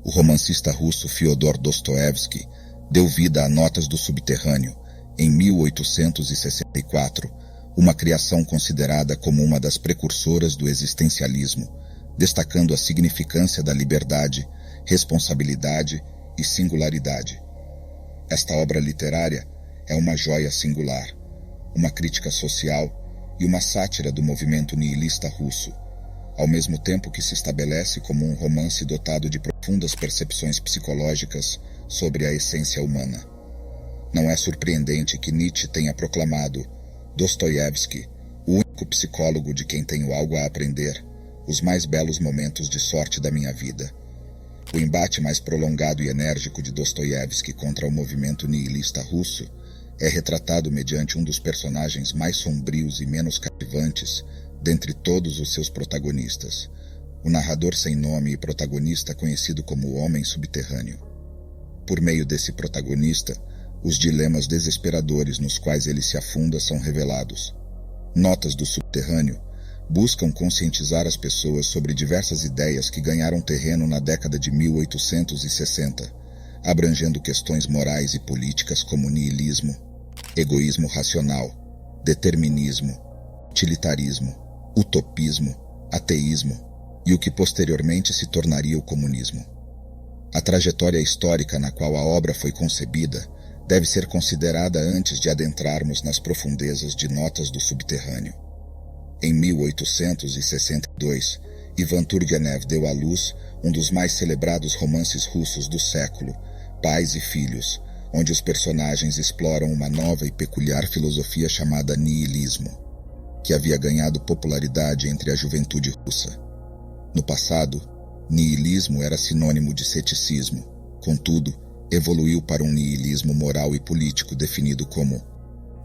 o romancista russo Fyodor Dostoiévski deu vida a Notas do Subterrâneo, em 1864, uma criação considerada como uma das precursoras do existencialismo, destacando a significância da liberdade, responsabilidade e singularidade. Esta obra literária é uma joia singular, uma crítica social e uma sátira do movimento nihilista russo, ao mesmo tempo que se estabelece como um romance dotado de profundas percepções psicológicas sobre a essência humana. Não é surpreendente que Nietzsche tenha proclamado Dostoiévski, o único psicólogo de quem tenho algo a aprender, os mais belos momentos de sorte da minha vida. O embate mais prolongado e enérgico de Dostoiévski contra o movimento nihilista russo é retratado mediante um dos personagens mais sombrios e menos cativantes dentre todos os seus protagonistas, o narrador sem nome e protagonista conhecido como o Homem Subterrâneo. Por meio desse protagonista, os dilemas desesperadores nos quais ele se afunda são revelados. Notas do Subterrâneo buscam conscientizar as pessoas sobre diversas ideias que ganharam terreno na década de 1860, abrangendo questões morais e políticas como niilismo, egoísmo racional, determinismo, utilitarismo, utopismo, ateísmo e o que posteriormente se tornaria o comunismo. A trajetória histórica na qual a obra foi concebida deve ser considerada antes de adentrarmos nas profundezas de Notas do Subterrâneo. Em 1862, Ivan Turgenev deu à luz um dos mais celebrados romances russos do século, Pais e Filhos, onde os personagens exploram uma nova e peculiar filosofia chamada niilismo, que havia ganhado popularidade entre a juventude russa. No passado, niilismo era sinônimo de ceticismo, contudo, evoluiu para um niilismo moral e político definido como: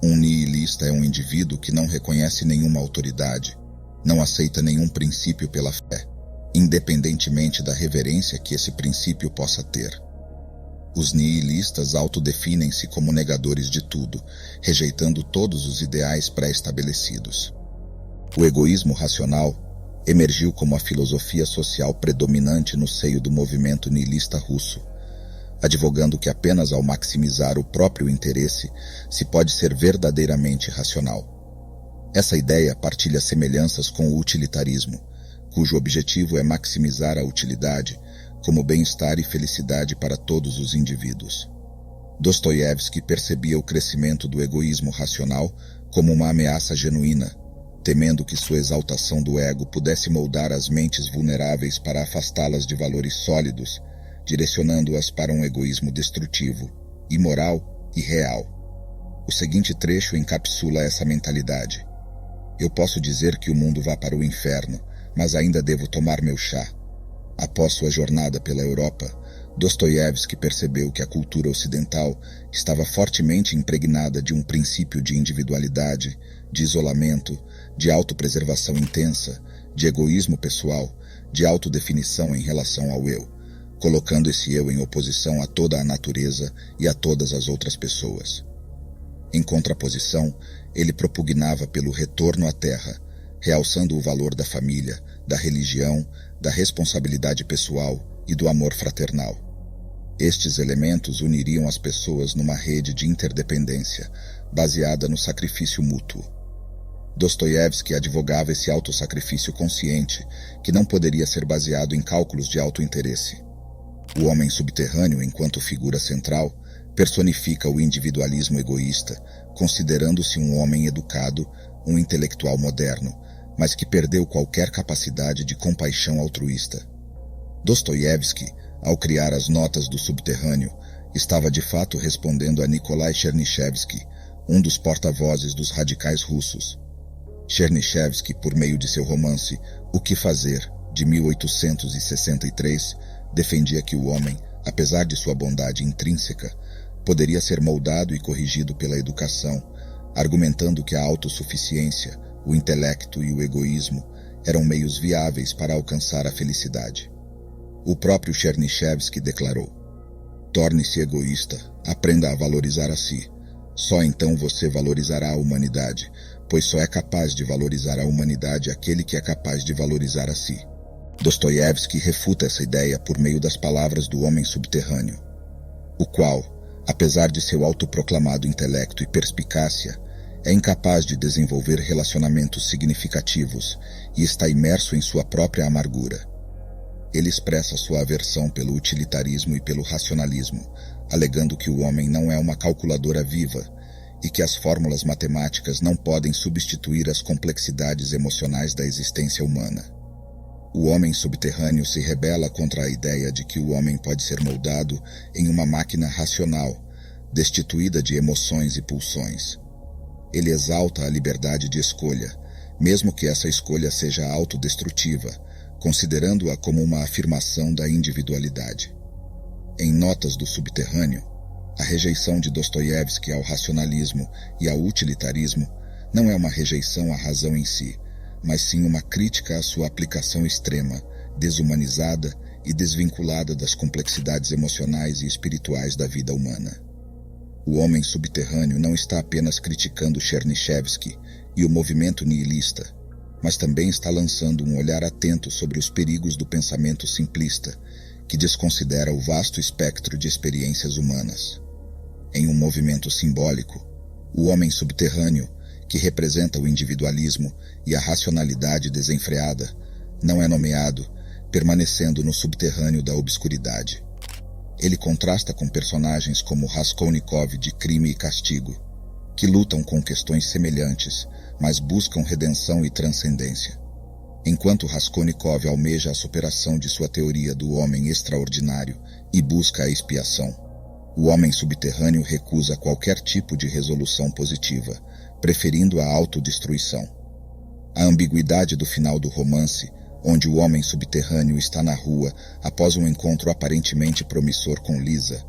um nihilista é um indivíduo que não reconhece nenhuma autoridade, não aceita nenhum princípio pela fé, independentemente da reverência que esse princípio possa ter. Os nihilistas autodefinem-se como negadores de tudo, rejeitando todos os ideais pré-estabelecidos. O egoísmo racional emergiu como a filosofia social predominante no seio do movimento nihilista russo, advogando que apenas ao maximizar o próprio interesse se pode ser verdadeiramente racional. Essa ideia partilha semelhanças com o utilitarismo, cujo objetivo é maximizar a utilidade como bem-estar e felicidade para todos os indivíduos. Dostoiévski percebia o crescimento do egoísmo racional como uma ameaça genuína, temendo que sua exaltação do ego pudesse moldar as mentes vulneráveis para afastá-las de valores sólidos, direcionando-as para um egoísmo destrutivo, imoral e real. O seguinte trecho encapsula essa mentalidade: eu posso dizer que o mundo vá para o inferno, mas ainda devo tomar meu chá. Após sua jornada pela Europa, Dostoiévski percebeu que a cultura ocidental estava fortemente impregnada de um princípio de individualidade, de isolamento, de autopreservação intensa, de egoísmo pessoal, de autodefinição em relação ao eu, colocando esse eu em oposição a toda a natureza e a todas as outras pessoas. Em contraposição, ele propugnava pelo retorno à terra, realçando o valor da família, da religião, da responsabilidade pessoal e do amor fraternal. Estes elementos uniriam as pessoas numa rede de interdependência, baseada no sacrifício mútuo. Dostoiévski advogava esse autossacrifício consciente, que não poderia ser baseado em cálculos de autointeresse. O homem subterrâneo, enquanto figura central, personifica o individualismo egoísta, considerando-se um homem educado, um intelectual moderno, mas que perdeu qualquer capacidade de compaixão altruísta. Dostoiévski, ao criar as Notas do Subterrâneo, estava de fato respondendo a Nikolai Chernyshevsky, um dos porta-vozes dos radicais russos. Chernyshevsky, por meio de seu romance O que Fazer, de 1863, defendia que o homem, apesar de sua bondade intrínseca, poderia ser moldado e corrigido pela educação, argumentando que a autossuficiência, o intelecto e o egoísmo eram meios viáveis para alcançar a felicidade. O próprio Chernyshevsky declarou: torne-se egoísta, aprenda a valorizar a si. Só então você valorizará a humanidade, pois só é capaz de valorizar a humanidade aquele que é capaz de valorizar a si. Dostoiévski refuta essa ideia por meio das palavras do homem subterrâneo, o qual, apesar de seu autoproclamado intelecto e perspicácia, é incapaz de desenvolver relacionamentos significativos e está imerso em sua própria amargura. Ele expressa sua aversão pelo utilitarismo e pelo racionalismo, alegando que o homem não é uma calculadora viva e que as fórmulas matemáticas não podem substituir as complexidades emocionais da existência humana. O homem subterrâneo se rebela contra a ideia de que o homem pode ser moldado em uma máquina racional, destituída de emoções e pulsões. Ele exalta a liberdade de escolha, mesmo que essa escolha seja autodestrutiva, considerando-a como uma afirmação da individualidade. Em Notas do Subterrâneo, a rejeição de Dostoiévski ao racionalismo e ao utilitarismo não é uma rejeição à razão em si, mas sim uma crítica à sua aplicação extrema, desumanizada e desvinculada das complexidades emocionais e espirituais da vida humana. O homem subterrâneo não está apenas criticando Chernyshevsky e o movimento nihilista, mas também está lançando um olhar atento sobre os perigos do pensamento simplista, que desconsidera o vasto espectro de experiências humanas. Em um movimento simbólico, o homem subterrâneo, que representa o individualismo e a racionalidade desenfreada, não é nomeado, permanecendo no subterrâneo da obscuridade. Ele contrasta com personagens como Raskolnikov de Crime e Castigo, que lutam com questões semelhantes, mas buscam redenção e transcendência. Enquanto Raskolnikov almeja a superação de sua teoria do homem extraordinário e busca a expiação, o homem subterrâneo recusa qualquer tipo de resolução positiva, preferindo a autodestruição. A ambiguidade do final do romance, onde o homem subterrâneo está na rua após um encontro aparentemente promissor com Lisa,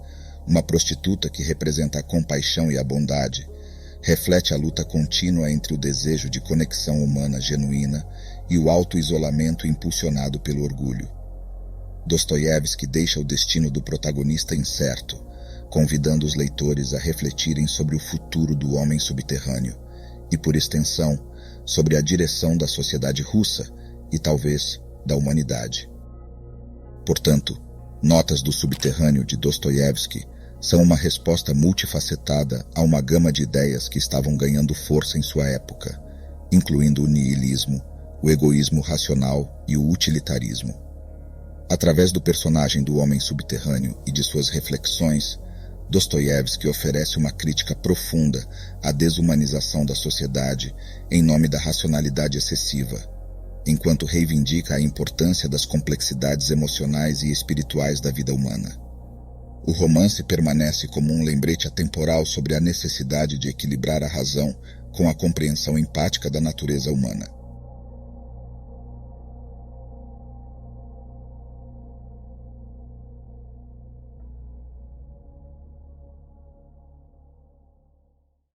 uma prostituta que representa a compaixão e a bondade, reflete a luta contínua entre o desejo de conexão humana genuína e o auto-isolamento impulsionado pelo orgulho. Dostoiévski deixa o destino do protagonista incerto, convidando os leitores a refletirem sobre o futuro do homem subterrâneo e, por extensão, sobre a direção da sociedade russa e, talvez, da humanidade. Portanto, Notas do Subterrâneo de Dostoiévski são uma resposta multifacetada a uma gama de ideias que estavam ganhando força em sua época, incluindo o nihilismo, o egoísmo racional e o utilitarismo. Através do personagem do homem subterrâneo e de suas reflexões, Dostoiévski oferece uma crítica profunda à desumanização da sociedade em nome da racionalidade excessiva, enquanto reivindica a importância das complexidades emocionais e espirituais da vida humana. O romance permanece como um lembrete atemporal sobre a necessidade de equilibrar a razão com a compreensão empática da natureza humana.